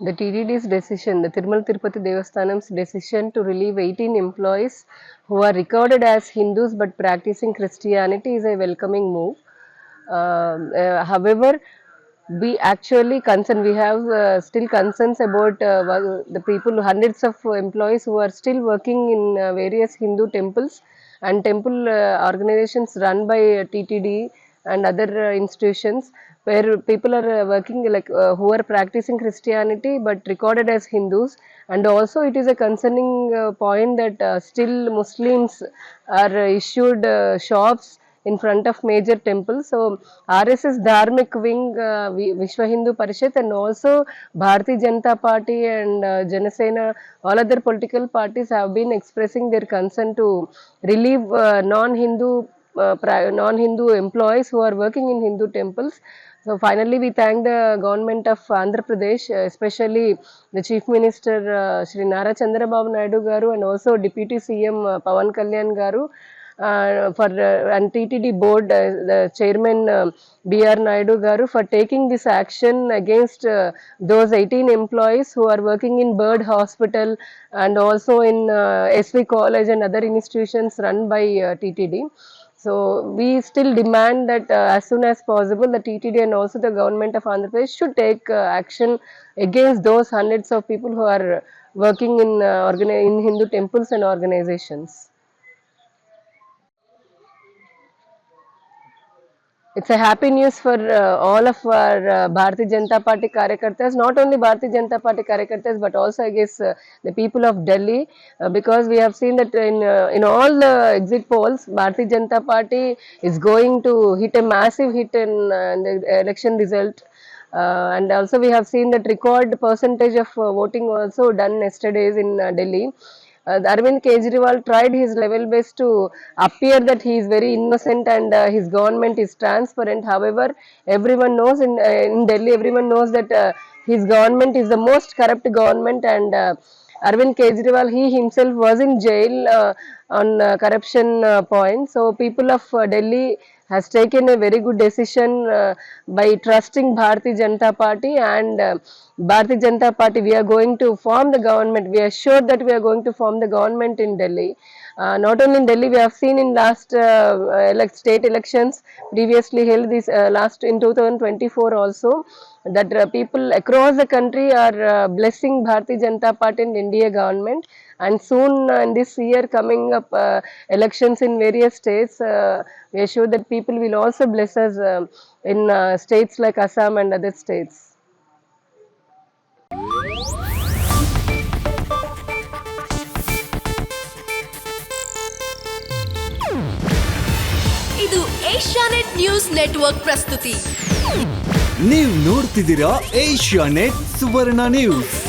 The TTD's decision, the Tirumala Tirupati Devasthanam's decision to relieve 18 employees who are recorded as Hindus but practicing Christianity is a welcoming move. However, we actually concern, we have still concerns about the people, hundreds of employees who are still working in various Hindu temples and temple organizations run by TTD and other institutions, where people are working like who are practicing Christianity but recorded as Hindus. And also it is a concerning point that still Muslims are issued shops in front of major temples. So RSS Dharmic wing, Vishwa Hindu Parishad, and also Bharatiya Janata Party and Janasena, all other political parties have been expressing their concern to relieve non-Hindu employees who are working in Hindu temples. So finally, we thank the government of Andhra Pradesh, especially the Chief Minister Shri Nara Chandrababu Naidu Garu and also Deputy CM Pawan Kalyan Garu, for and TTD board, the chairman B.R. Naidu Garu, for taking this action against those 18 employees who are working in Bird Hospital and also in SV College and other institutions run by TTD. So we still demand that as soon as possible the TTD and also the government of Andhra Pradesh should take action against those hundreds of people who are working in in Hindu temples and organizations. It's a happy news for all of our Bharatiya Janata Party Karyakartas, not only Bharatiya Janata Party Karyakartas, but also I guess the people of Delhi, because we have seen that in all the exit polls, Bharatiya Janata Party is going to hit a massive hit in the election result. And also we have seen that record percentage of voting also done yesterday's in Delhi. Arvind Kejriwal tried his level best to appear that he is very innocent and his government is transparent. However, everyone knows in Delhi, everyone knows that his government is the most corrupt government, and Arvind Kejriwal, he himself was in jail on corruption point. So people of Delhi has taken a very good decision by trusting Bharatiya Janata Party, and Bharatiya Janata Party, we are going to form the government. We are sure that we are going to form the government in Delhi. Not only in Delhi, we have seen in last state elections previously held this last in 2024 also, that people across the country are blessing Bharatiya Janata Party and India government. And soon in this year coming up elections in various states, we are sure that people will also bless us in states like Assam and other states. ಇದು Asianet news network ಪ್ರಸ್ತುತಿ. ನೀವು ನೋಡ್ತಿದ್ದೀರಾ Asianet ಸುವರ್ಣ news.